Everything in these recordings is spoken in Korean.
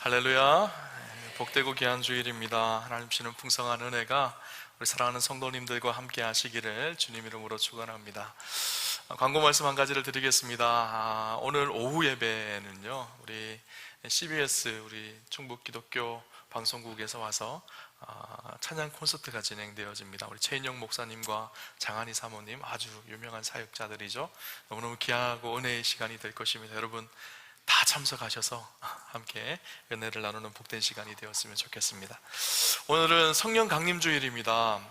할렐루야. 복되고 귀한 주일입니다. 하나님 주시는 풍성한 은혜가 우리 사랑하는 성도님들과 함께 하시기를 주님 이름으로 축원합니다. 광고 말씀 한 가지를 드리겠습니다. 오늘 오후 예배는요, 우리 CBS 우리 충북 기독교 방송국에서 와서 찬양 콘서트가 진행되어집니다. 우리 최인영 목사님과 장한희 사모님, 아주 유명한 사역자들이죠. 너무너무 귀하고 은혜의 시간이 될 것입니다. 여러분 다 참석하셔서 함께 은혜를 나누는 복된 시간이 되었으면 좋겠습니다. 오늘은 성령 강림 주일입니다.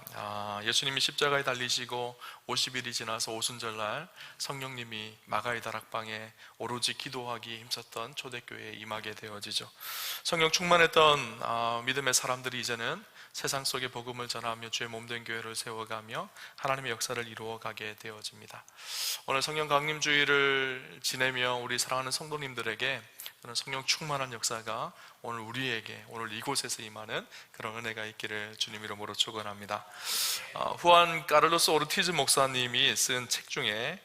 예수님이 십자가에 달리시고 50일이 지나서 오순절날 성령님이 마가의 다락방에 오로지 기도하기 힘썼던 초대교회에 임하게 되어지죠. 성령 충만했던 믿음의 사람들이 이제는 세상 속에 복음을 전하며 주의 몸된 교회를 세워가며 하나님의 역사를 이루어가게 되어집니다. 오늘 성령 강림 주일을 지내며 우리 사랑하는 성도님들에게 성령 충만한 역사가 오늘 우리에게, 오늘 이곳에서 임하는 그런 은혜가 있기를 주님 이름으로 축원합니다. 후안 까를로스 오르티즈 목사님이 쓴 책 중에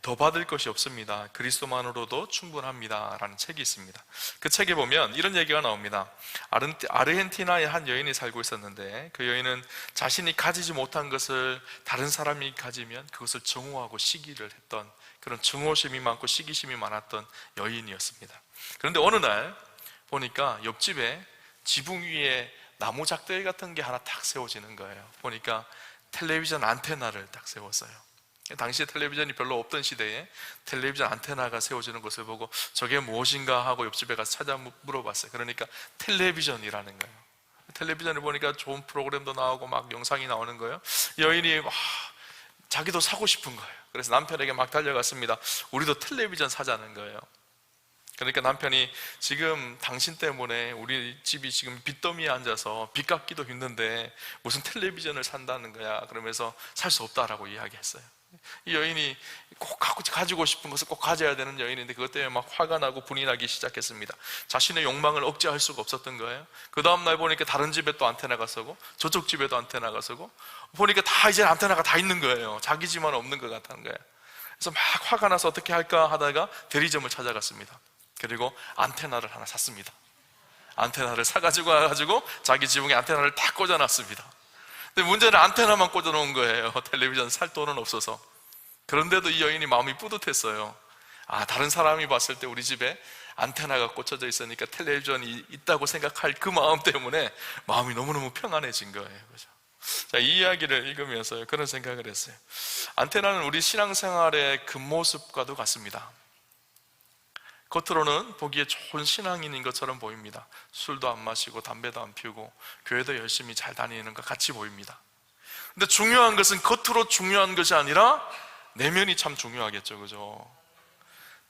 더 받을 것이 없습니다, 그리스도만으로도 충분합니다 라는 책이 있습니다. 그 책에 보면 이런 얘기가 나옵니다. 아르헨티나에 한 여인이 살고 있었는데 그 여인은 자신이 가지지 못한 것을 다른 사람이 가지면 그것을 증오하고 시기를 했던 그런 증오심이 많고 시기심이 많았던 여인이었습니다. 그런데 어느 날 보니까 옆집에 지붕 위에 나무 작대기 같은 게 하나 탁 세워지는 거예요. 보니까 텔레비전 안테나를 딱 세웠어요. 당시에 텔레비전이 별로 없던 시대에 텔레비전 안테나가 세워지는 것을 보고 저게 무엇인가 하고 옆집에 가서 찾아 물어봤어요. 그러니까 텔레비전이라는 거예요. 텔레비전을 보니까 좋은 프로그램도 나오고 막 영상이 나오는 거예요. 여인이 자기도 사고 싶은 거예요. 그래서 남편에게 막 달려갔습니다. 우리도 텔레비전 사자는 거예요. 그러니까 남편이 지금 당신 때문에 우리 집이 지금 빚더미에 앉아서 빚 갚기도 힘든데 무슨 텔레비전을 산다는 거야. 그러면서 살 수 없다라고 이야기했어요. 이 여인이 꼭 가지고 싶은 것을 꼭 가져야 되는 여인인데 그것 때문에 막 화가 나고 분이 나기 시작했습니다. 자신의 욕망을 억제할 수가 없었던 거예요. 그 다음날 보니까 다른 집에 또 안테나가 서고 저쪽 집에도 안테나가 서고 보니까 다 이제 안테나가 다 있는 거예요. 자기 집만 없는 것 같다는 거예요. 그래서 막 화가 나서 어떻게 할까 하다가 대리점을 찾아갔습니다. 그리고 안테나를 하나 샀습니다. 안테나를 사가지고 와가지고 자기 지붕에 안테나를 딱 꽂아놨습니다. 근데 문제는 안테나만 꽂아놓은 거예요. 텔레비전 살 돈은 없어서. 그런데도 이 여인이 마음이 뿌듯했어요. 다른 사람이 봤을 때 우리 집에 안테나가 꽂혀져 있으니까 텔레비전이 있다고 생각할 그 마음 때문에 마음이 너무너무 평안해진 거예요. 그죠? 자, 이 이야기를 읽으면서 그런 생각을 했어요. 안테나는 우리 신앙생활의 그 모습과도 같습니다. 겉으로는 보기에 좋은 신앙인인 것처럼 보입니다. 술도 안 마시고 담배도 안 피우고 교회도 열심히 잘 다니는 것 같이 보입니다. 근데 중요한 것은 겉으로 중요한 것이 아니라 내면이 참 중요하겠죠. 그죠?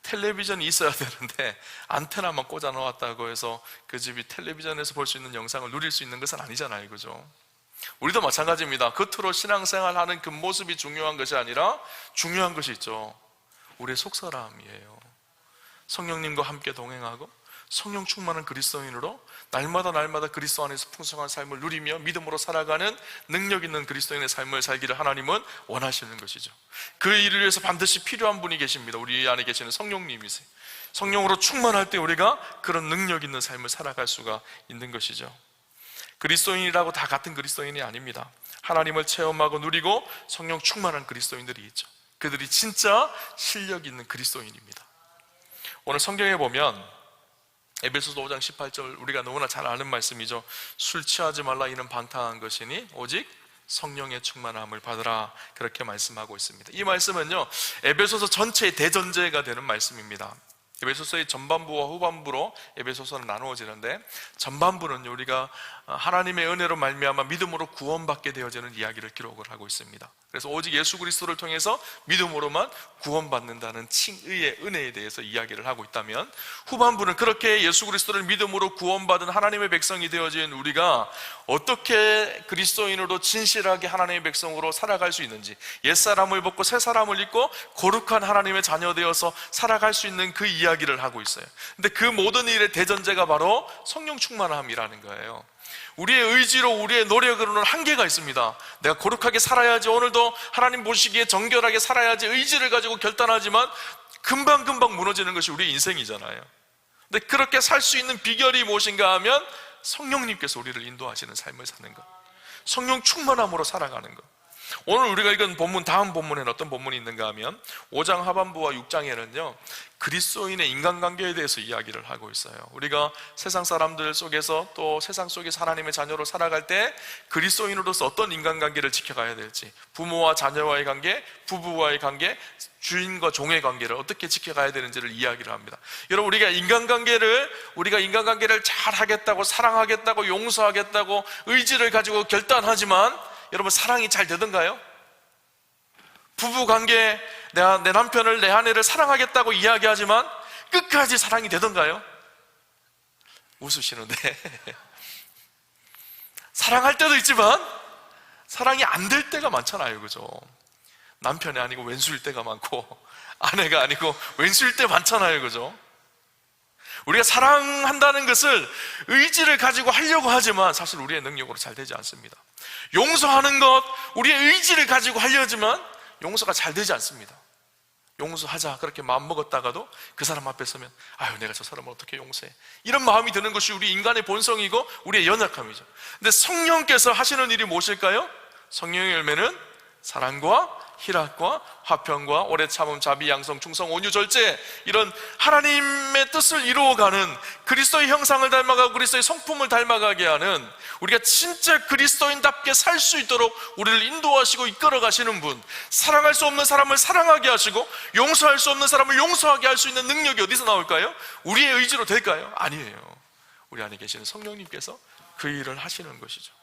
텔레비전이 있어야 되는데 안테나만 꽂아 놓았다고 해서 그 집이 텔레비전에서 볼 수 있는 영상을 누릴 수 있는 것은 아니잖아요. 그죠? 우리도 마찬가지입니다. 겉으로 신앙생활하는 그 모습이 중요한 것이 아니라 중요한 것이 있죠. 우리의 속사람이에요. 성령님과 함께 동행하고 성령 충만한 그리스도인으로 날마다 그리스도 안에서 풍성한 삶을 누리며 믿음으로 살아가는 능력 있는 그리스도인의 삶을 살기를 하나님은 원하시는 것이죠. 그 일을 위해서 반드시 필요한 분이 계십니다. 우리 안에 계시는 성령님이세요. 성령으로 충만할 때 우리가 그런 능력 있는 삶을 살아갈 수가 있는 것이죠. 그리스도인이라고 다 같은 그리스도인이 아닙니다. 하나님을 체험하고 누리고 성령 충만한 그리스도인들이 있죠. 그들이 진짜 실력 있는 그리스도인입니다. 오늘 성경에 보면 에베소서 5장 18절 우리가 너무나 잘 아는 말씀이죠. 술 취하지 말라 이는 방탕한 것이니 오직 성령의 충만함을 받으라, 그렇게 말씀하고 있습니다. 이 말씀은요 에베소서 전체의 대전제가 되는 말씀입니다. 에베소서의 전반부와 후반부로 에베소서는 나누어지는데 전반부는 우리가 하나님의 은혜로 말미암아 믿음으로 구원받게 되어지는 이야기를 기록을 하고 있습니다. 그래서 오직 예수 그리스도를 통해서 믿음으로만 구원받는다는 칭의의 은혜에 대해서 이야기를 하고 있다면, 후반부는 그렇게 예수 그리스도를 믿음으로 구원받은 하나님의 백성이 되어진 우리가 어떻게 그리스도인으로 진실하게 하나님의 백성으로 살아갈 수 있는지, 옛사람을 벗고 새사람을 입고 거룩한 하나님의 자녀 되어서 살아갈 수 있는 그 이야기를 하고 있어요. 근데 그 모든 일의 대전제가 바로 성령 충만함이라는 거예요. 우리의 의지로 우리의 노력으로는 한계가 있습니다. 내가 거룩하게 살아야지, 오늘도 하나님 보시기에 정결하게 살아야지 의지를 가지고 결단하지만 금방금방 무너지는 것이 우리의 인생이잖아요. 근데 그렇게 살 수 있는 비결이 무엇인가 하면 성령님께서 우리를 인도하시는 삶을 사는 것, 성령 충만함으로 살아가는 것. 오늘 우리가 읽은 본문, 다음 본문에는 어떤 본문이 있는가 하면 5장 하반부와 6장에는요 그리스도인의 인간관계에 대해서 이야기를 하고 있어요. 우리가 세상 사람들 속에서 또 세상 속에서 하나님의 자녀로 살아갈 때 그리스도인으로서 어떤 인간관계를 지켜가야 될지, 부모와 자녀와의 관계, 부부와의 관계, 주인과 종의 관계를 어떻게 지켜가야 되는지를 이야기를 합니다. 여러분, 우리가 인간관계를 잘 하겠다고, 사랑하겠다고, 용서하겠다고 의지를 가지고 결단하지만 여러분, 사랑이 잘 되던가요? 부부관계, 내가 내 남편을, 내 아내를 사랑하겠다고 이야기하지만 끝까지 사랑이 되던가요? 웃으시는데 사랑할 때도 있지만 사랑이 안 될 때가 많잖아요, 그죠? 남편이 아니고 왼수일 때가 많고, 아내가 아니고 왼수일 때 많잖아요, 그죠? 우리가 사랑한다는 것을 의지를 가지고 하려고 하지만 사실 우리의 능력으로 잘 되지 않습니다. 용서하는 것, 우리의 의지를 가지고 하려지만 용서가 잘 되지 않습니다. 용서하자 그렇게 마음먹었다가도 그 사람 앞에 서면 아유, 내가 저 사람을 어떻게 용서해, 이런 마음이 드는 것이 우리 인간의 본성이고 우리의 연약함이죠. 근데 성령께서 하시는 일이 무엇일까요? 성령의 열매는 사랑과 희락과 화평과 오래 참음, 자비, 양성, 충성, 온유, 절제, 이런 하나님의 뜻을 이루어가는, 그리스도의 형상을 닮아가고 그리스도의 성품을 닮아가게 하는, 우리가 진짜 그리스도인답게 살 수 있도록 우리를 인도하시고 이끌어 가시는 분, 사랑할 수 없는 사람을 사랑하게 하시고 용서할 수 없는 사람을 용서하게 할 수 있는 능력이 어디서 나올까요? 우리의 의지로 될까요? 아니에요. 우리 안에 계시는 성령님께서 그 일을 하시는 것이죠.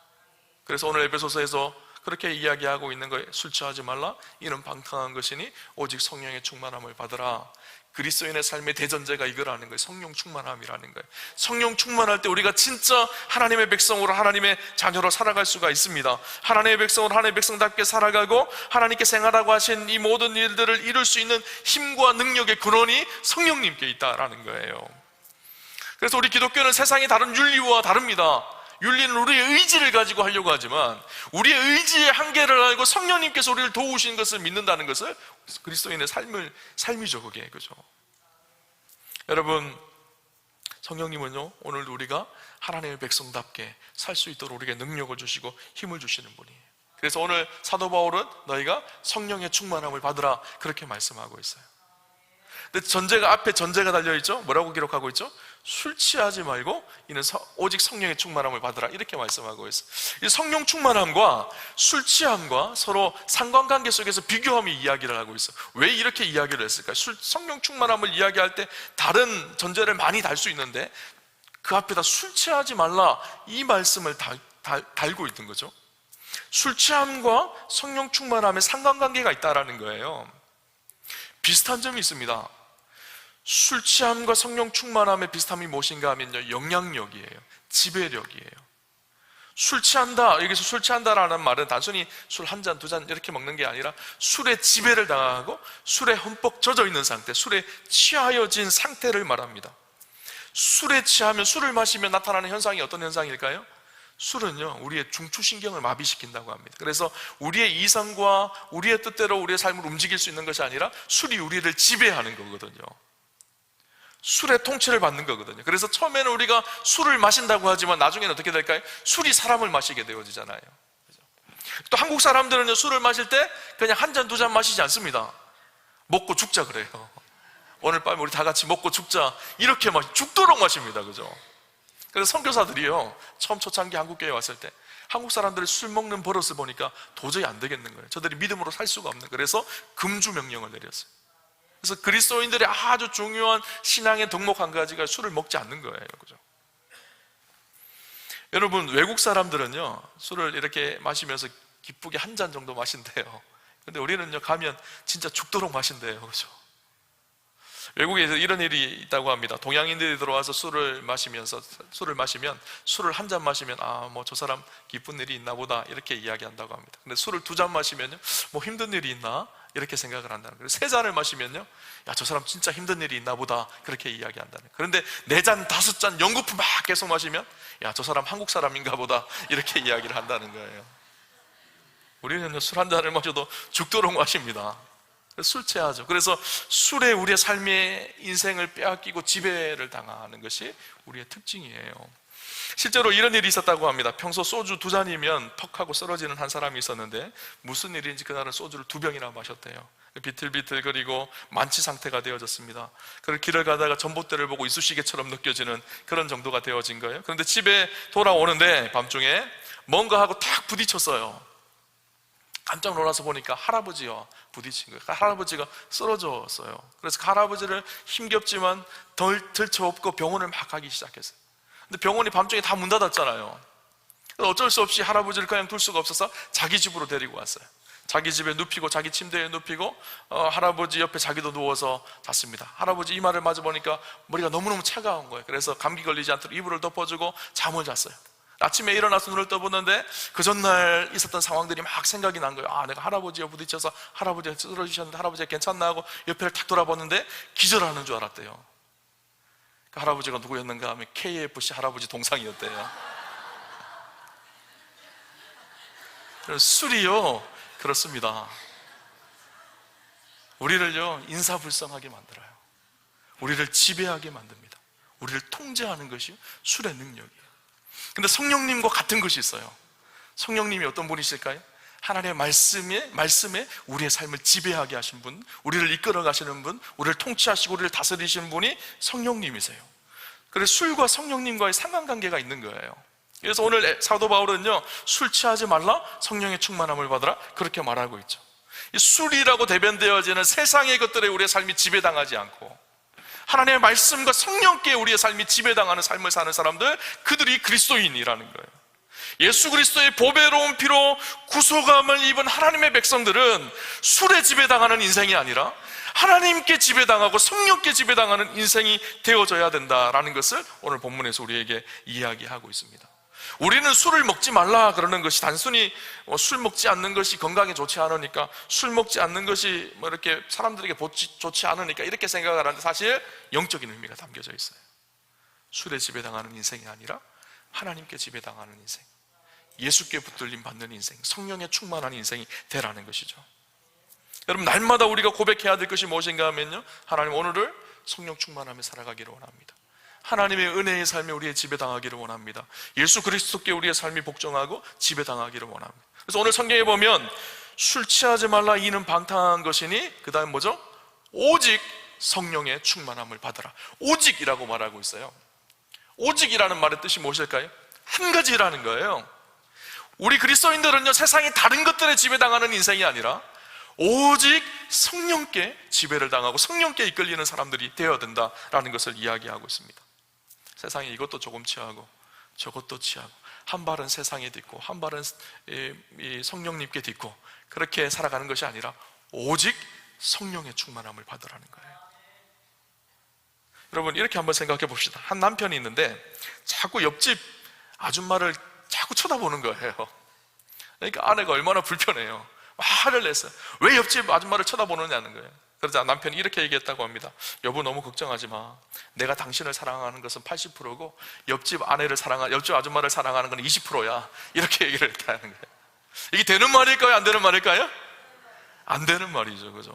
그래서 오늘 에베소서에서 그렇게 이야기하고 있는 거예요. 술 취하지 말라, 이는 방탕한 것이니 오직 성령의 충만함을 받으라. 그리스도인의 삶의 대전제가 이거라는 거예요. 성령 충만함이라는 거예요. 성령 충만할 때 우리가 진짜 하나님의 백성으로, 하나님의 자녀로 살아갈 수가 있습니다. 하나님의 백성으로 하나님의 백성답게 살아가고 하나님께 생활하고 하신 이 모든 일들을 이룰 수 있는 힘과 능력의 근원이 성령님께 있다라는 거예요. 그래서 우리 기독교는 세상의 다른 윤리와 다릅니다. 윤리는 우리의 의지를 가지고 하려고 하지만 우리의 의지의 한계를 알고 성령님께서 우리를 도우신 것을 믿는다는 것을 그리스도인의 삶이죠, 그게. 그죠? 여러분, 성령님은요, 오늘 우리가 하나님의 백성답게 살 수 있도록 우리에게 능력을 주시고 힘을 주시는 분이에요. 그래서 오늘 사도 바울은 너희가 성령의 충만함을 받으라, 그렇게 말씀하고 있어요. 근데 앞에 전제가 달려있죠? 뭐라고 기록하고 있죠? 술 취하지 말고 이는 오직 성령의 충만함을 받으라, 이렇게 말씀하고 있어요. 이 성령 충만함과 술 취함과 서로 상관관계 속에서 비교하며 이야기를 하고 있어요. 왜 이렇게 이야기를 했을까요? 성령 충만함을 이야기할 때 다른 전제를 많이 달 수 있는데 그 앞에다 술 취하지 말라, 이 말씀을 달고 있는 거죠. 술 취함과 성령 충만함에 상관관계가 있다라는 거예요. 비슷한 점이 있습니다. 술 취함과 성령 충만함의 비슷함이 무엇인가 하면요, 영향력이에요. 지배력이에요. 술 취한다, 여기서 술 취한다라는 말은 단순히 술 한 잔, 두 잔 이렇게 먹는 게 아니라 술에 지배를 당하고 술에 흠뻑 젖어 있는 상태, 술에 취하여진 상태를 말합니다. 술에 취하면, 술을 마시면 나타나는 현상이 어떤 현상일까요? 술은요, 우리의 중추신경을 마비시킨다고 합니다. 그래서 우리의 이성과 우리의 뜻대로 우리의 삶을 움직일 수 있는 것이 아니라 술이 우리를 지배하는 거거든요. 술의 통치를 받는 거거든요. 그래서 처음에는 우리가 술을 마신다고 하지만 나중에는 어떻게 될까요? 술이 사람을 마시게 되어지잖아요. 또 한국 사람들은요, 술을 마실 때 그냥 한 잔, 두 잔 마시지 않습니다. 먹고 죽자 그래요. 오늘 밤에 우리 다 같이 먹고 죽자, 이렇게 죽도록 마십니다. 그죠? 그래서 선교사들이요, 처음 초창기 한국교회에 왔을 때 한국 사람들이 술 먹는 버릇을 보니까 도저히 안 되겠는 거예요. 저들이 믿음으로 살 수가 없는 거예요. 그래서 금주 명령을 내렸어요. 그래서 그리스도인들의 아주 중요한 신앙의 덕목 한 가지가 술을 먹지 않는 거예요. 그죠? 여러분, 외국 사람들은요, 술을 이렇게 마시면서 기쁘게 한 잔 정도 마신대요. 근데 우리는요, 가면 진짜 죽도록 마신대요. 그죠? 외국에서 이런 일이 있다고 합니다. 동양인들이 들어와서 술을 마시면 술을 한 잔 마시면 저 사람 기쁜 일이 있나 보다, 이렇게 이야기한다고 합니다. 근데 술을 두 잔 마시면요, 힘든 일이 있나, 이렇게 생각을 한다는 거예요. 세 잔을 마시면요, 저 사람 진짜 힘든 일이 있나 보다, 그렇게 이야기한다는 거예요. 그런데 네 잔, 다섯 잔 연거푸 막 계속 마시면 저 사람 한국 사람인가 보다, 이렇게 이야기를 한다는 거예요. 우리는 술 한 잔을 마셔도 죽도록 마십니다. 술 취하죠. 그래서 술에 우리의 삶의 인생을 빼앗기고 지배를 당하는 것이 우리의 특징이에요. 실제로 이런 일이 있었다고 합니다. 평소 소주 2잔이면 턱 하고 쓰러지는 한 사람이 있었는데 무슨 일인지 그날은 소주를 2병이나 마셨대요. 비틀비틀거리고 만취 상태가 되어졌습니다. 그걸 길을 가다가 전봇대를 보고 이쑤시개처럼 느껴지는 그런 정도가 되어진 거예요. 그런데 집에 돌아오는데 밤중에 뭔가 하고 탁 부딪혔어요. 깜짝 놀라서 보니까 할아버지와 부딪힌 거예요. 할아버지가 쓰러졌어요. 그래서 할아버지를 힘겹지만 들쳐업고 병원을 막 가기 시작했어요. 근데 병원이 밤중에 다 문 닫았잖아요. 어쩔 수 없이 할아버지를 그냥 둘 수가 없어서 자기 집으로 데리고 왔어요. 자기 집에 눕히고 자기 침대에 눕히고 할아버지 옆에 자기도 누워서 잤습니다. 할아버지 이마를 맞아 보니까 머리가 너무너무 차가운 거예요. 그래서 감기 걸리지 않도록 이불을 덮어주고 잠을 잤어요. 아침에 일어나서 눈을 떠보는데 그 전날 있었던 상황들이 막 생각이 난 거예요. 내가 할아버지와 부딪혀서 할아버지가 쓰러지셨는데 할아버지가 괜찮나 하고 옆에를 탁 돌아봤는데 기절하는 줄 알았대요. 그 할아버지가 누구였는가 하면 KFC 할아버지 동상이었대요. 술이요, 그렇습니다. 우리를요 인사불성하게 만들어요. 우리를 지배하게 만듭니다. 우리를 통제하는 것이 술의 능력이에요. 근데 성령님과 같은 것이 있어요. 성령님이 어떤 분이실까요? 하나님의 말씀에 우리의 삶을 지배하게 하신 분, 우리를 이끌어 가시는 분, 우리를 통치하시고 우리를 다스리시는 분이 성령님이세요. 그래서 술과 성령님과의 상관관계가 있는 거예요. 그래서 오늘 사도 바울은요, 술 취하지 말라, 성령의 충만함을 받으라, 그렇게 말하고 있죠. 이 술이라고 대변되어지는 세상의 것들에 우리의 삶이 지배당하지 않고 하나님의 말씀과 성령께 우리의 삶이 지배당하는 삶을 사는 사람들, 그들이 그리스도인이라는 거예요. 예수 그리스도의 보배로운 피로 구속함을 입은 하나님의 백성들은 술에 지배당하는 인생이 아니라 하나님께 지배당하고 성령께 지배당하는 인생이 되어져야 된다라는 것을 오늘 본문에서 우리에게 이야기하고 있습니다. 우리는 술을 먹지 말라 그러는 것이 단순히 술 먹지 않는 것이 건강에 좋지 않으니까, 술 먹지 않는 것이 이렇게 사람들에게 좋지 않으니까 이렇게 생각을 하는데, 사실 영적인 의미가 담겨져 있어요. 술에 지배당하는 인생이 아니라 하나님께 지배당하는 인생, 예수께 붙들림 받는 인생, 성령에 충만한 인생이 되라는 것이죠. 여러분, 날마다 우리가 고백해야 될 것이 무엇인가 하면요, 하나님, 오늘을 성령 충만함에 살아가기를 원합니다. 하나님의 은혜의 삶에 우리의 지배당하기를 원합니다. 예수 그리스도께 우리의 삶이 복종하고 지배당하기를 원합니다. 그래서 오늘 성경에 보면 술 취하지 말라 이는 방탕한 것이니, 그 다음 뭐죠? 오직 성령의 충만함을 받아라. 오직이라고 말하고 있어요. 오직이라는 말의 뜻이 무엇일까요? 한 가지라는 거예요. 우리 그리스도인들은요, 세상이 다른 것들에 지배당하는 인생이 아니라 오직 성령께 지배를 당하고 성령께 이끌리는 사람들이 되어야 된다라는 것을 이야기하고 있습니다. 세상에 이것도 조금 취하고 저것도 취하고, 한 발은 세상에 딛고 한 발은 이 성령님께 딛고 그렇게 살아가는 것이 아니라 오직 성령의 충만함을 받으라는 거예요. 여러분, 이렇게 한번 생각해 봅시다. 한 남편이 있는데 자꾸 옆집 아줌마를 자꾸 쳐다보는 거예요. 그러니까 아내가 얼마나 불편해요. 화를 냈어요. 왜 옆집 아줌마를 쳐다보느냐는 거예요. 그러자 남편이 이렇게 얘기했다고 합니다. 여보, 너무 걱정하지 마. 내가 당신을 사랑하는 것은 80%고 옆집 아줌마를 사랑하는 건 20%야. 이렇게 얘기를 했다는 거예요. 이게 되는 말일까요? 안 되는 말일까요? 안 되는 말이죠. 그죠?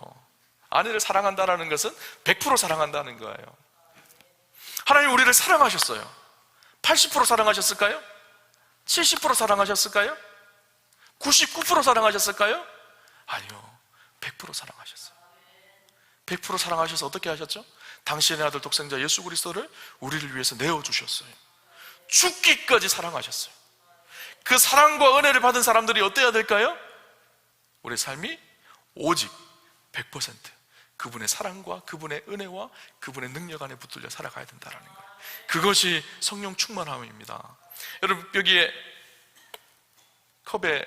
아내를 사랑한다는 것은 100% 사랑한다는 거예요. 하나님 우리를 사랑하셨어요. 80% 사랑하셨을까요? 70% 사랑하셨을까요? 99% 사랑하셨을까요? 아니요, 100% 사랑하셨어요. 100% 사랑하셔서 어떻게 하셨죠? 당신의 아들 독생자 예수 그리스도를 우리를 위해서 내어주셨어요. 죽기까지 사랑하셨어요. 그 사랑과 은혜를 받은 사람들이 어때야 될까요? 우리의 삶이 오직 100% 그분의 사랑과 그분의 은혜와 그분의 능력 안에 붙들려 살아가야 된다는 거예요. 그것이 성령 충만함입니다. 여러분, 여기에 컵에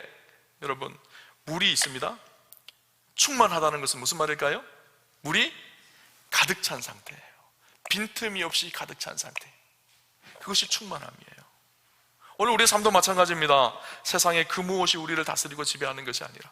여러분 물이 있습니다. 충만하다는 것은 무슨 말일까요? 물이 가득 찬 상태예요. 빈틈이 없이 가득 찬 상태. 그것이 충만함이에요. 오늘 우리의 삶도 마찬가지입니다. 세상의 그 무엇이 우리를 다스리고 지배하는 것이 아니라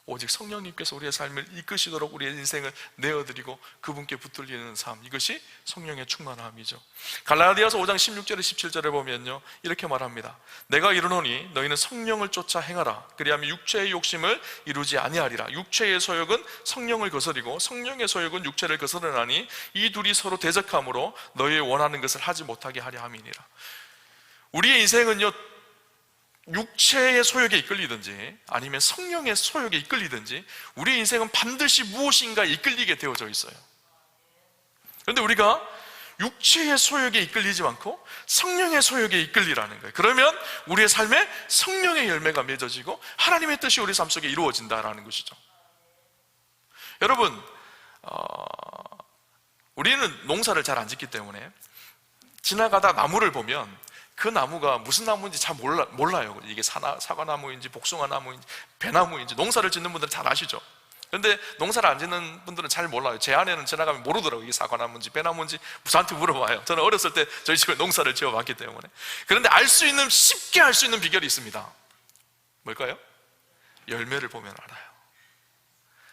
오직 성령님께서 우리의 삶을 이끄시도록 우리의 인생을 내어드리고 그분께 붙들리는 삶, 이것이 성령의 충만함이죠. 갈라디아서 5장 16절에 17절에 보면요, 이렇게 말합니다. 내가 이르노니 너희는 성령을 쫓아 행하라. 그리하면 육체의 욕심을 이루지 아니하리라. 육체의 소욕은 성령을 거스리고 성령의 소욕은 육체를 거스르나니 이 둘이 서로 대적함으로 너희의 원하는 것을 하지 못하게 하려 함이니라. 우리의 인생은요, 육체의 소욕에 이끌리든지 아니면 성령의 소욕에 이끌리든지 우리 인생은 반드시 무엇인가에 이끌리게 되어져 있어요. 그런데 우리가 육체의 소욕에 이끌리지 않고 성령의 소욕에 이끌리라는 거예요. 그러면 우리의 삶에 성령의 열매가 맺어지고 하나님의 뜻이 우리 삶 속에 이루어진다라는 것이죠. 여러분, 우리는 농사를 잘 안 짓기 때문에 지나가다 나무를 보면 그 나무가 무슨 나무인지 잘 몰라요. 이게 사과나무인지 복숭아나무인지 배나무인지. 농사를 짓는 분들은 잘 아시죠? 그런데 농사를 안 짓는 분들은 잘 몰라요. 제 아내는 지나가면 모르더라고요. 이게 사과나무인지 배나무인지 저한테 물어봐요. 저는 어렸을 때 저희 집에 농사를 지어봤기 때문에. 그런데 쉽게 알 수 있는 비결이 있습니다. 뭘까요? 열매를 보면 알아요.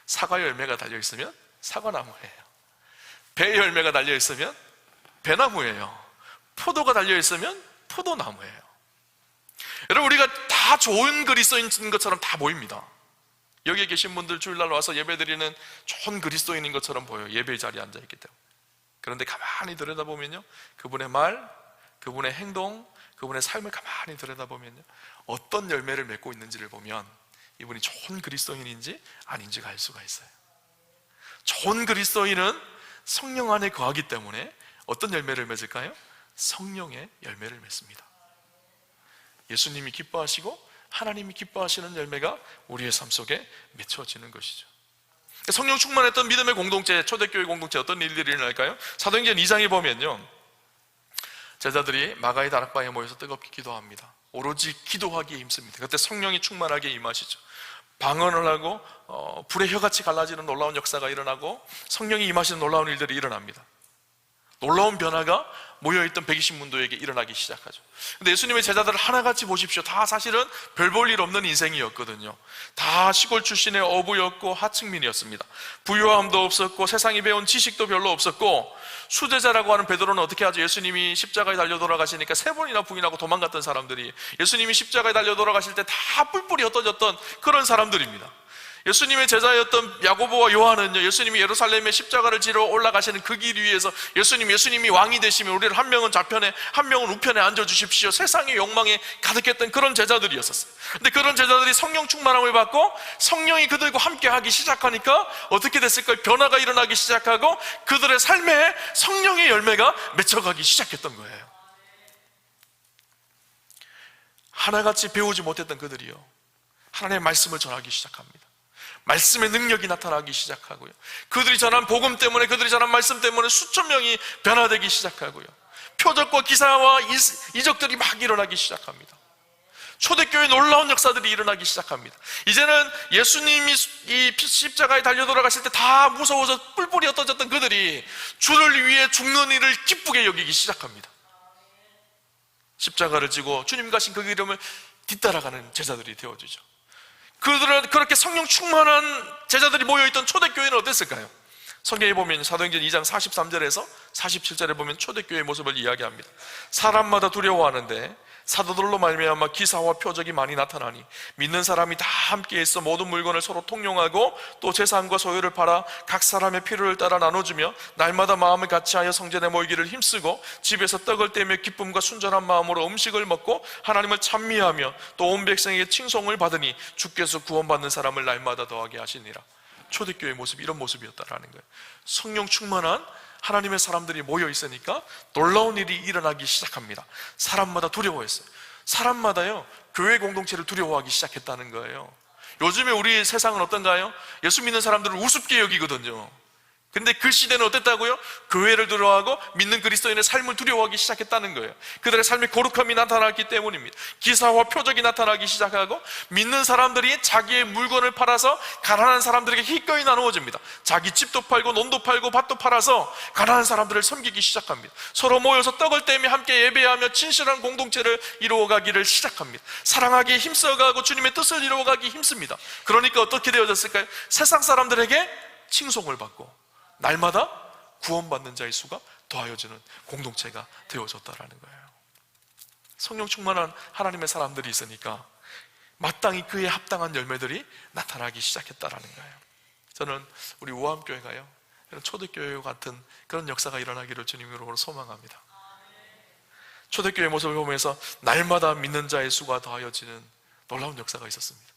사과 열매가 달려있으면 사과나무예요. 배 열매가 달려있으면 배나무예요. 포도가 달려있으면 포도나무예요. 여러분, 우리가 다 좋은 그리스도인인 것처럼 다 보입니다. 여기에 계신 분들 주일날 와서 예배드리는 좋은 그리스도인인 것처럼 보여요. 예배 자리에 앉아있기 때문에. 그런데 가만히 들여다보면요, 그분의 말, 그분의 행동, 그분의 삶을 가만히 들여다보면요, 어떤 열매를 맺고 있는지를 보면 이분이 좋은 그리스도인인지 아닌지가 알 수가 있어요. 좋은 그리스도인은 성령 안에 거하기 때문에 어떤 열매를 맺을까요? 성령의 열매를 맺습니다. 예수님이 기뻐하시고 하나님이 기뻐하시는 열매가 우리의 삶 속에 맺혀지는 것이죠. 성령 충만했던 믿음의 공동체, 초대교회 공동체, 어떤 일들이 일어날까요? 사도행전 2장에 보면요, 제자들이 마가의 다락방에 모여서 뜨겁게 기도합니다. 오로지 기도하기에 힘씁니다. 그때 성령이 충만하게 임하시죠. 방언을 하고 불의 혀같이 갈라지는 놀라운 역사가 일어나고 성령이 임하시는 놀라운 일들이 일어납니다. 놀라운 변화가 모여있던 120문도에게 일어나기 시작하죠. 근데 예수님의 제자들을 하나같이 보십시오. 다 사실은 별 볼 일 없는 인생이었거든요. 다 시골 출신의 어부였고 하층민이었습니다. 부유함도 없었고 세상이 배운 지식도 별로 없었고, 수제자라고 하는 베드로는 어떻게 하죠? 예수님이 십자가에 달려 돌아가시니까 3번이나 부인하고 도망갔던 사람들이, 예수님이 십자가에 달려 돌아가실 때 다 뿔뿔이 흩어졌던 그런 사람들입니다. 예수님의 제자였던 야고보와 요한은요, 예수님이 예루살렘에 십자가를 지러 올라가시는 그 길 위에서 예수님이 왕이 되시면 우리를 한 명은 좌편에 한 명은 우편에 앉아주십시오, 세상의 욕망에 가득했던 그런 제자들이었었어요. 근데 그런 제자들이 성령 충만함을 받고 성령이 그들과 함께 하기 시작하니까 어떻게 됐을까요? 변화가 일어나기 시작하고 그들의 삶에 성령의 열매가 맺혀가기 시작했던 거예요. 하나같이 배우지 못했던 그들이요, 하나님의 말씀을 전하기 시작합니다. 말씀의 능력이 나타나기 시작하고요, 그들이 전한 복음 때문에, 그들이 전한 말씀 때문에 수천 명이 변화되기 시작하고요, 표적과 기사와 이적들이 막 일어나기 시작합니다. 초대교회에 놀라운 역사들이 일어나기 시작합니다. 이제는 예수님이 이 십자가에 달려 돌아가실 때 다 무서워서 뿔뿔이 흩어졌던 그들이 주를 위해 죽는 일을 기쁘게 여기기 시작합니다. 십자가를 지고 주님 가신 그 이름을 뒤따라가는 제자들이 되어지죠. 그들은 그렇게 성령 충만한 제자들이 모여있던 초대교회는 어땠을까요? 성경에 보면 사도행전 2장 43절에서 47절에 보면 초대교회의 모습을 이야기합니다. 사람마다 두려워하는데 사도들로 말미암아 기사와 표적이 많이 나타나니 믿는 사람이 다 함께 있어 모든 물건을 서로 통용하고 또 재산과 소유를 팔아 각 사람의 필요를 따라 나눠주며 날마다 마음을 같이하여 성전에 모이기를 힘쓰고 집에서 떡을 떼며 기쁨과 순전한 마음으로 음식을 먹고 하나님을 찬미하며 또 온 백성에게 칭송을 받으니 주께서 구원받는 사람을 날마다 더하게 하시니라. 초대교회의 모습이 이런 모습이었다라는 거예요. 성령 충만한 하나님의 사람들이 모여 있으니까 놀라운 일이 일어나기 시작합니다. 사람마다 두려워했어요. 사람마다요, 교회 공동체를 두려워하기 시작했다는 거예요. 요즘에 우리 세상은 어떤가요? 예수 믿는 사람들을 우습게 여기거든요. 근데 그 시대는 어땠다고요? 교회를 두려워하고 믿는 그리스도인의 삶을 두려워하기 시작했다는 거예요. 그들의 삶에 거룩함이 나타났기 때문입니다. 기사와 표적이 나타나기 시작하고 믿는 사람들이 자기의 물건을 팔아서 가난한 사람들에게 기꺼이 나누어집니다. 자기 집도 팔고 논도 팔고 밭도 팔아서 가난한 사람들을 섬기기 시작합니다. 서로 모여서 떡을 떼며 함께 예배하며 진실한 공동체를 이루어가기를 시작합니다. 사랑하기에 힘써가고 주님의 뜻을 이루어가기 힘씁니다. 그러니까 어떻게 되어졌을까요? 세상 사람들에게 칭송을 받고 날마다 구원받는 자의 수가 더하여지는 공동체가 되어졌다라는 거예요. 성령 충만한 하나님의 사람들이 있으니까 마땅히 그에 합당한 열매들이 나타나기 시작했다라는 거예요. 저는 우리 우암교회가요, 초대교회 같은 그런 역사가 일어나기를 주님으로 소망합니다. 초대교회 모습을 보면서 날마다 믿는 자의 수가 더하여지는 놀라운 역사가 있었습니다.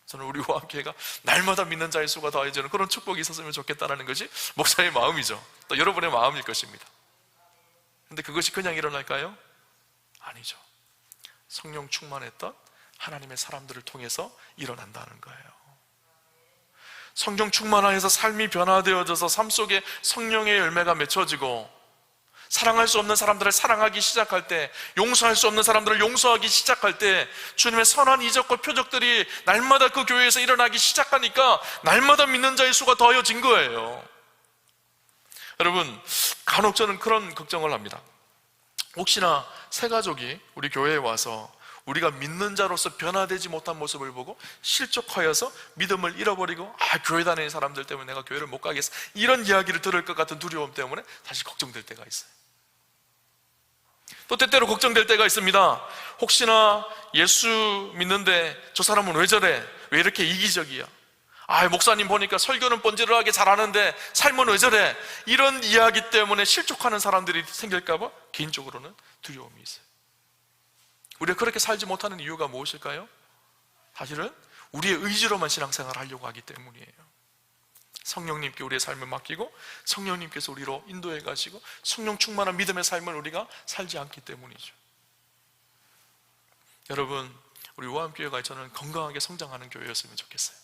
저는 우리 우암교회가 날마다 믿는 자의 수가 더해지는 그런 축복이 있었으면 좋겠다는 것이 목사의 마음이죠. 또 여러분의 마음일 것입니다. 그런데 그것이 그냥 일어날까요? 아니죠. 성령 충만했던 하나님의 사람들을 통해서 일어난다는 거예요. 성령 충만하여서 삶이 변화되어져서 삶 속에 성령의 열매가 맺혀지고 사랑할 수 없는 사람들을 사랑하기 시작할 때, 용서할 수 없는 사람들을 용서하기 시작할 때 주님의 선한 이적과 표적들이 날마다 그 교회에서 일어나기 시작하니까 날마다 믿는 자의 수가 더해진 거예요. 여러분, 간혹 저는 그런 걱정을 합니다. 혹시나 새 가족이 우리 교회에 와서 우리가 믿는 자로서 변화되지 못한 모습을 보고 실족하여서 믿음을 잃어버리고 교회 다니는 사람들 때문에 내가 교회를 못 가겠어, 이런 이야기를 들을 것 같은 두려움 때문에 사실 걱정될 때가 있어요. 또 때때로 걱정될 때가 있습니다. 혹시나 예수 믿는데 저 사람은 왜 저래? 왜 이렇게 이기적이야? 목사님 보니까 설교는 번지르르하게 잘하는데 삶은 왜 저래? 이런 이야기 때문에 실족하는 사람들이 생길까 봐 개인적으로는 두려움이 있어요. 우리가 그렇게 살지 못하는 이유가 무엇일까요? 사실은 우리의 의지로만 신앙생활을 하려고 하기 때문이에요. 성령님께 우리의 삶을 맡기고 성령님께서 우리로 인도해 가시고 성령 충만한 믿음의 삶을 우리가 살지 않기 때문이죠. 여러분, 우리 우암교회가 저는 건강하게 성장하는 교회였으면 좋겠어요.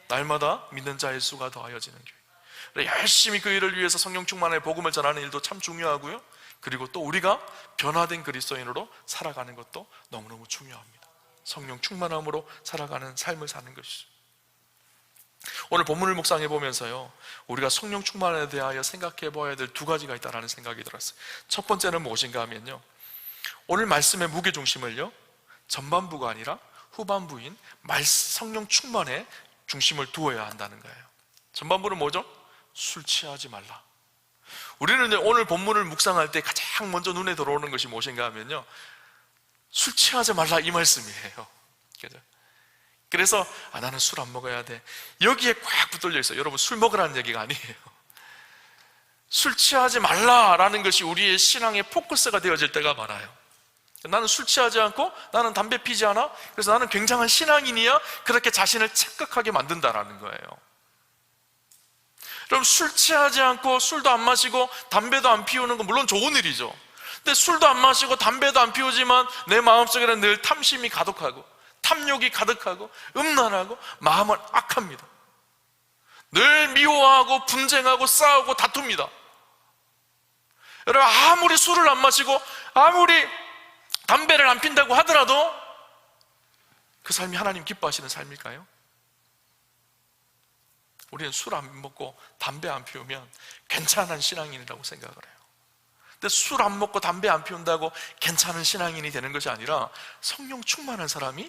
날마다 믿는 자의 수가 더하여지는 교회. 열심히 그 일을 위해서 성령 충만의 복음을 전하는 일도 참 중요하고요, 그리고 또 우리가 변화된 그리스도인으로 살아가는 것도 너무너무 중요합니다. 성령 충만함으로 살아가는 삶을 사는 것이죠. 오늘 본문을 묵상해 보면서요, 우리가 성령 충만에 대하여 생각해 봐야 될 두 가지가 있다는 생각이 들었어요. 첫 번째는 무엇인가 하면요, 오늘 말씀의 무게중심을요, 전반부가 아니라 후반부인 성령 충만에 중심을 두어야 한다는 거예요. 전반부는 뭐죠? 술 취하지 말라. 우리는 오늘 본문을 묵상할 때 가장 먼저 눈에 들어오는 것이 무엇인가 하면요, 술 취하지 말라, 이 말씀이에요. 그죠? 그래서 나는 술 안 먹어야 돼, 여기에 꽉 붙들려 있어요. 여러분, 술 먹으라는 얘기가 아니에요. 술 취하지 말라라는 것이 우리의 신앙의 포커스가 되어질 때가 많아요. 나는 술 취하지 않고 나는 담배 피지 않아, 그래서 나는 굉장한 신앙인이야, 그렇게 자신을 착각하게 만든다라는 거예요. 그럼 술 취하지 않고 술도 안 마시고 담배도 안 피우는 건 물론 좋은 일이죠. 근데 술도 안 마시고 담배도 안 피우지만 내 마음속에는 늘 탐심이 가득하고 탐욕이 가득하고 음란하고 마음은 악합니다. 늘 미워하고 분쟁하고 싸우고 다툽니다. 여러분, 아무리 술을 안 마시고 아무리 담배를 안 핀다고 하더라도 그 삶이 하나님 기뻐하시는 삶일까요? 우리는 술 안 먹고 담배 안 피우면 괜찮은 신앙인이라고 생각을 해요. 근데 술 안 먹고 담배 안 피운다고 괜찮은 신앙인이 되는 것이 아니라 성령 충만한 사람이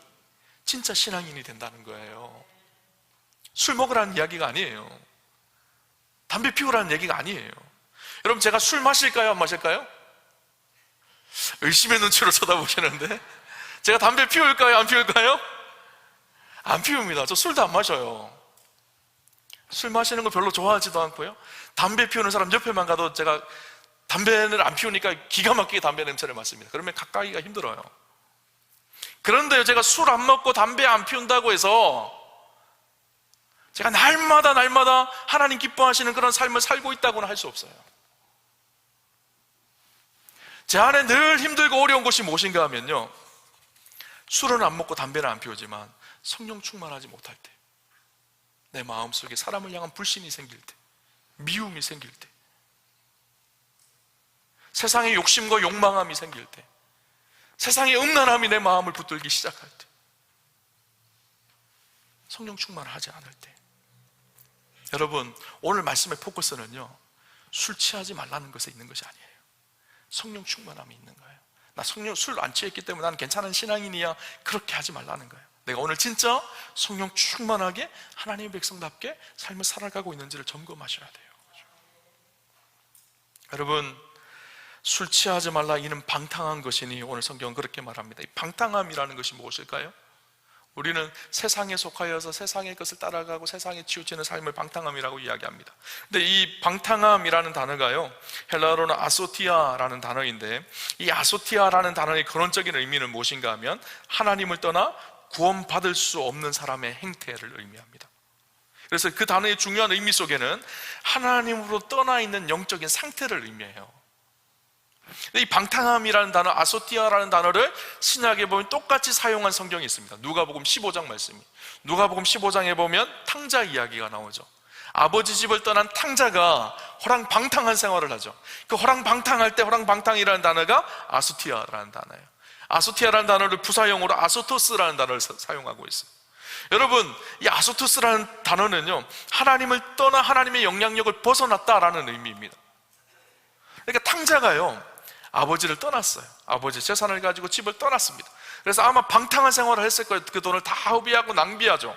진짜 신앙인이 된다는 거예요. 술 먹으라는 이야기가 아니에요. 담배 피우라는 얘기가 아니에요. 여러분, 제가 술 마실까요? 안 마실까요? 의심의 눈치로 쳐다보시는데, 제가 담배 피울까요? 안 피울까요? 안 피웁니다. 저 술도 안 마셔요. 술 마시는 거 별로 좋아하지도 않고요, 담배 피우는 사람 옆에만 가도 제가 담배를 안 피우니까 기가 막히게 담배 냄새를 맡습니다. 그러면 가까이가 힘들어요. 그런데 제가 술 안 먹고 담배 안 피운다고 해서 제가 날마다 하나님 기뻐하시는 그런 삶을 살고 있다고는 할 수 없어요. 제 안에 늘 힘들고 어려운 것이 무엇인가 하면요, 술은 안 먹고 담배는 안 피우지만 성령 충만하지 못할 때, 내 마음속에 사람을 향한 불신이 생길 때, 미움이 생길 때, 세상의 욕심과 욕망함이 생길 때, 세상의 음란함이 내 마음을 붙들기 시작할 때, 성령 충만하지 않을 때. 여러분, 오늘 말씀의 포커스는요, 술 취하지 말라는 것에 있는 것이 아니에요. 성령 충만함이 있는 거예요. 나 술 안 취했기 때문에 나는 괜찮은 신앙인이야, 그렇게 하지 말라는 거예요. 내가 오늘 진짜 성령 충만하게 하나님의 백성답게 삶을 살아가고 있는지를 점검하셔야 돼요. 여러분, 술 취하지 말라 이는 방탕한 것이니 오늘 성경은 그렇게 말합니다. 이 방탕함이라는 것이 무엇일까요? 우리는 세상에 속하여서 세상의 것을 따라가고 세상에 치우치는 삶을 방탕함이라고 이야기합니다. 근데 이 방탕함이라는 단어가요, 헬라어로는 아소티아라는 단어인데, 이 아소티아라는 단어의 근원적인 의미는 무엇인가 하면 하나님을 떠나 구원받을 수 없는 사람의 행태를 의미합니다. 그래서 그 단어의 중요한 의미 속에는 하나님으로 떠나 있는 영적인 상태를 의미해요. 이 방탕함이라는 단어, 아소티아라는 단어를 신약에 보면 똑같이 사용한 성경이 있습니다. 누가복음 15장 말씀이, 누가복음 15장에 보면 탕자 이야기가 나오죠. 아버지 집을 떠난 탕자가 호랑방탕한 생활을 하죠. 그 호랑방탕할 때 호랑방탕이라는 단어가 아소티아라는 단어예요. 아소티아라는 단어를 부사형으로 아소토스라는 단어를 사용하고 있어요. 여러분, 이 아소토스라는 단어는요, 하나님을 떠나 하나님의 영향력을 벗어났다라는 의미입니다. 그러니까 탕자가요, 아버지를 떠났어요. 아버지 재산을 가지고 집을 떠났습니다. 그래서 아마 방탕한 생활을 했을 거예요. 그 돈을 다 허비하고 낭비하죠.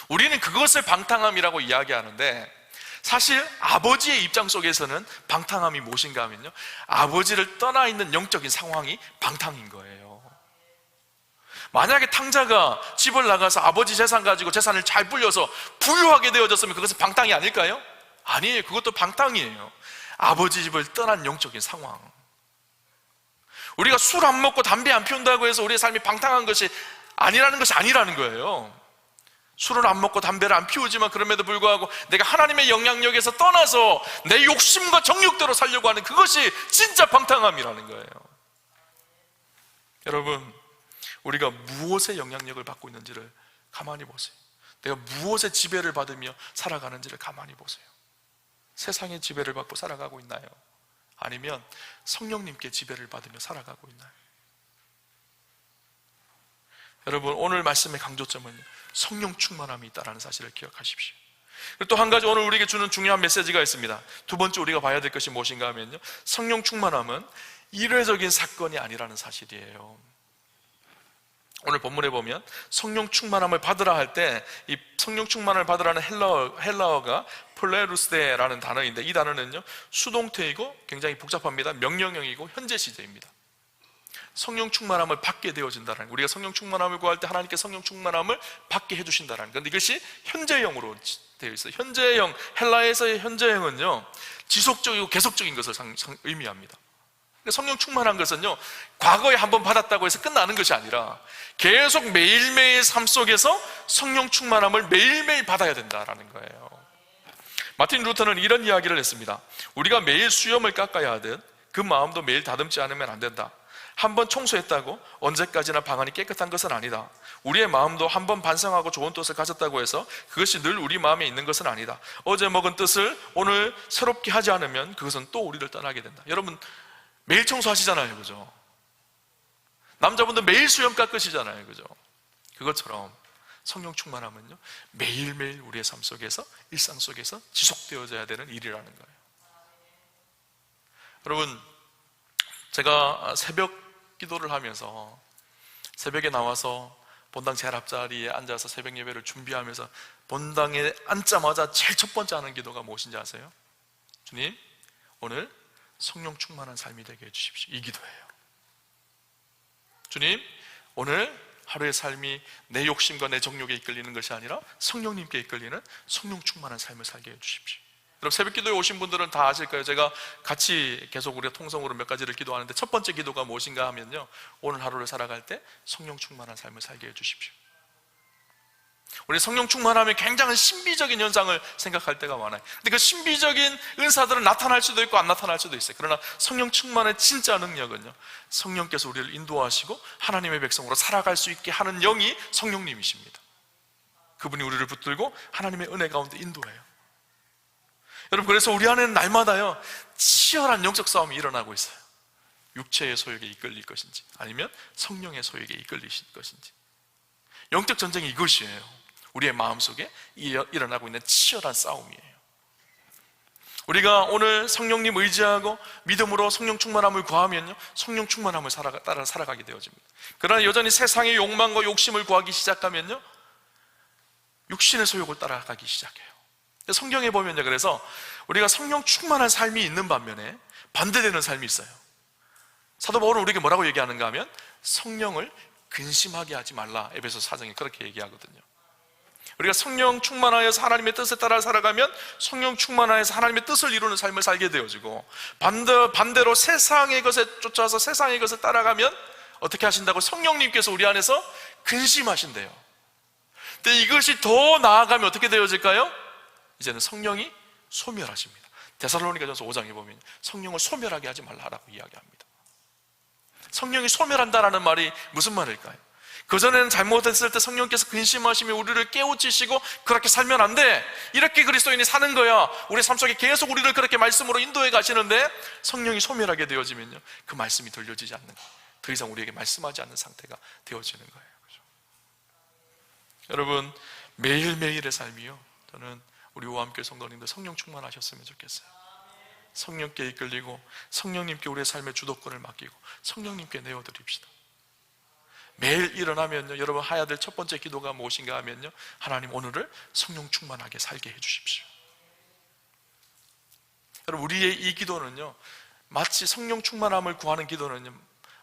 우리는 그것을 방탕함이라고 이야기하는데, 사실 아버지의 입장 속에서는 방탕함이 무엇인가 하면요, 아버지를 떠나 있는 영적인 상황이 방탕인 거예요. 만약에 탕자가 집을 나가서 아버지 재산 가지고 재산을 잘 불려서 부유하게 되어졌으면 그것은 방탕이 아닐까요? 아니에요. 그것도 방탕이에요. 아버지 집을 떠난 영적인 상황. 우리가 술 안 먹고 담배 안 피운다고 해서 우리의 삶이 방탕한 것이 아니라는 거예요. 술을 안 먹고 담배를 안 피우지만 그럼에도 불구하고 내가 하나님의 영향력에서 떠나서 내 욕심과 정욕대로 살려고 하는 그것이 진짜 방탕함이라는 거예요. 여러분, 우리가 무엇의 영향력을 받고 있는지를 가만히 보세요. 내가 무엇의 지배를 받으며 살아가는지를 가만히 보세요. 세상의 지배를 받고 살아가고 있나요? 아니면 성령님께 지배를 받으며 살아가고 있나요? 여러분, 오늘 말씀의 강조점은 성령 충만함이 있다는 사실을 기억하십시오. 그리고 또 한 가지 오늘 우리에게 주는 중요한 메시지가 있습니다. 두 번째 우리가 봐야 될 것이 무엇인가 하면요, 성령 충만함은 일회적인 사건이 아니라는 사실이에요. 오늘 본문에 보면 성령 충만함을 받으라 할 때 이 성령 충만을 받으라는 헬라어가 플레루스데라는 단어인데, 이 단어는요, 수동태이고 굉장히 복잡합니다. 명령형이고 현재 시제입니다. 성령 충만함을 받게 되어진다는, 우리가 성령 충만함을 구할 때 하나님께 성령 충만함을 받게 해주신다는, 그런데 이것이 현재형으로 되어 있어요. 현재형, 헬라에서의 현재형은요, 지속적이고 계속적인 것을 의미합니다. 성령 충만한 것은요, 과거에 한번 받았다고 해서 끝나는 것이 아니라 계속 매일매일 삶 속에서 성령 충만함을 매일매일 받아야 된다라는 거예요. 마틴 루터는 이런 이야기를 했습니다. 우리가 매일 수염을 깎아야 하듯 그 마음도 매일 다듬지 않으면 안 된다. 한번 청소했다고 언제까지나 방안이 깨끗한 것은 아니다. 우리의 마음도 한번 반성하고 좋은 뜻을 가졌다고 해서 그것이 늘 우리 마음에 있는 것은 아니다. 어제 먹은 뜻을 오늘 새롭게 하지 않으면 그것은 또 우리를 떠나게 된다. 여러분, 매일 청소하시잖아요, 그죠? 남자분들 매일 수염 깎으시잖아요, 그죠? 그것처럼 성령 충만함은요, 매일매일 우리의 삶 속에서, 일상 속에서 지속되어져야 되는 일이라는 거예요. 여러분, 제가 새벽 기도를 하면서 새벽에 나와서 본당 제일 앞자리에 앉아서 새벽 예배를 준비하면서 본당에 앉자마자 제일 첫 번째 하는 기도가 무엇인지 아세요? 주님, 오늘 성령 충만한 삶이 되게 해주십시오. 이 기도예요. 주님, 오늘 하루의 삶이 내 욕심과 내 정욕에 이끌리는 것이 아니라 성령님께 이끌리는 성령 충만한 삶을 살게 해주십시오. 여러분, 새벽 기도에 오신 분들은 다 아실 거예요. 제가 같이 계속 우리가 통성으로 몇 가지를 기도하는데, 첫 번째 기도가 무엇인가 하면요, 오늘 하루를 살아갈 때 성령 충만한 삶을 살게 해주십시오. 우리 성령 충만하면 굉장한 신비적인 현상을 생각할 때가 많아요. 근데 그 신비적인 은사들은 나타날 수도 있고 안 나타날 수도 있어요. 그러나 성령 충만의 진짜 능력은요, 성령께서 우리를 인도하시고 하나님의 백성으로 살아갈 수 있게 하는 영이 성령님이십니다. 그분이 우리를 붙들고 하나님의 은혜 가운데 인도해요. 여러분, 그래서 우리 안에는 날마다요 치열한 영적 싸움이 일어나고 있어요. 육체의 소욕에 이끌릴 것인지 아니면 성령의 소욕에 이끌릴 것인지. 영적 전쟁이 이것이에요. 우리의 마음속에 일어나고 있는 치열한 싸움이에요. 우리가 오늘 성령님 의지하고 믿음으로 성령 충만함을 구하면요 성령 충만함을 따라 살아가게 되어집니다. 그러나 여전히 세상의 욕망과 욕심을 구하기 시작하면요 육신의 소욕을 따라가기 시작해요. 성경에 보면요, 그래서 우리가 성령 충만한 삶이 있는 반면에 반대되는 삶이 있어요. 사도 바울은 우리에게 뭐라고 얘기하는가 하면 성령을 근심하게 하지 말라. 에베소 4장에 그렇게 얘기하거든요. 우리가 성령 충만하여서 하나님의 뜻에 따라 살아가면 성령 충만하여서 하나님의 뜻을 이루는 삶을 살게 되어지고, 반대로 세상의 것에 쫓아서 세상의 것을 따라가면 어떻게 하신다고? 성령님께서 우리 안에서 근심하신대요. 근데 이것이 더 나아가면 어떻게 되어질까요? 이제는 성령이 소멸하십니다. 데살로니가전서 5장에 보면 성령을 소멸하게 하지 말라라고 이야기합니다. 성령이 소멸한다라는 말이 무슨 말일까요? 그전에는 잘못했을 때 성령께서 근심하시며 우리를 깨우치시고 그렇게 살면 안 돼, 이렇게 그리스도인이 사는 거야, 우리 삶 속에 계속 우리를 그렇게 말씀으로 인도해 가시는데 성령이 소멸하게 되어지면요 그 말씀이 들려지지 않는 거예요. 더 이상 우리에게 말씀하지 않는 상태가 되어지는 거예요. 그렇죠? 여러분, 매일매일의 삶이요, 저는 우리 오함교회 성도님들 성령 충만하셨으면 좋겠어요. 성령께 이끌리고 성령님께 우리의 삶의 주도권을 맡기고 성령님께 내어드립시다. 매일 일어나면요, 여러분 해야 될 첫 번째 기도가 무엇인가 하면요, 하나님 오늘을 성령 충만하게 살게 해주십시오. 여러분, 우리의 이 기도는요 마치 성령 충만함을 구하는 기도는요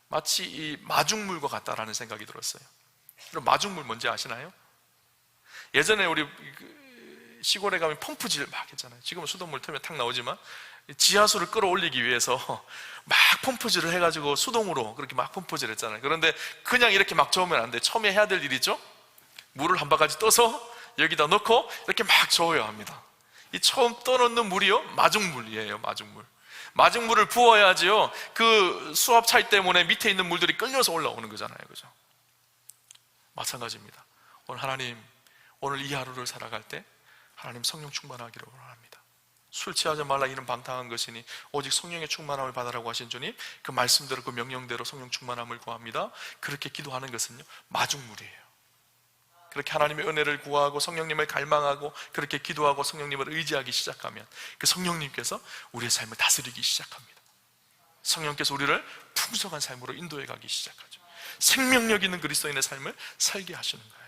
마치 이 마중물과 같다라는 생각이 들었어요. 여러분, 마중물 뭔지 아시나요? 예전에 우리 시골에 가면 펌프질 막 했잖아요. 지금은 수돗물 틀면 탁 나오지만 지하수를 끌어올리기 위해서 막 펌프질을 해가지고 수동으로 그렇게 막 펌프질 했잖아요. 그런데 그냥 이렇게 막 저으면 안 돼. 처음에 해야 될 일이죠, 물을 한 바가지 떠서 여기다 넣고 이렇게 막 저어야 합니다. 이 처음 떠넣는 물이요 마중물이에요. 마중물을 부어야지요 그 수압 차이 때문에 밑에 있는 물들이 끌려서 올라오는 거잖아요. 그죠? 마찬가지입니다. 오늘 하나님, 오늘 이 하루를 살아갈 때 하나님 성령 충만하기를 원합니다. 술 취하지 말라 이는 방탕한 것이니 오직 성령의 충만함을 받으라고 하신 주님, 그 말씀대로 그 명령대로 성령 충만함을 구합니다. 그렇게 기도하는 것은요 마중물이에요. 그렇게 하나님의 은혜를 구하고 성령님을 갈망하고 그렇게 기도하고 성령님을 의지하기 시작하면 그 성령님께서 우리의 삶을 다스리기 시작합니다. 성령께서 우리를 풍성한 삶으로 인도해 가기 시작하죠. 생명력 있는 그리스도인의 삶을 살게 하시는 거예요.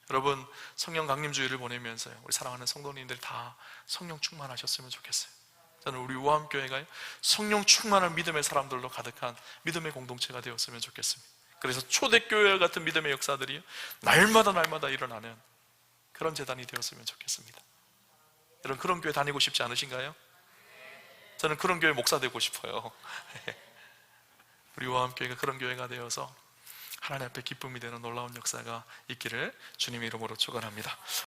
여러분, 성령 강림주의를 보내면서요 우리 사랑하는 성도님들 다 성령 충만하셨으면 좋겠어요. 저는 우리 우암교회가 성령 충만한 믿음의 사람들로 가득한 믿음의 공동체가 되었으면 좋겠습니다. 그래서 초대교회 같은 믿음의 역사들이 날마다 일어나는 그런 재단이 되었으면 좋겠습니다. 여러분, 그런 교회 다니고 싶지 않으신가요? 저는 그런 교회 목사 되고 싶어요. 우리 우암교회가 그런 교회가 되어서 하나님 앞에 기쁨이 되는 놀라운 역사가 있기를 주님의 이름으로 축원합니다.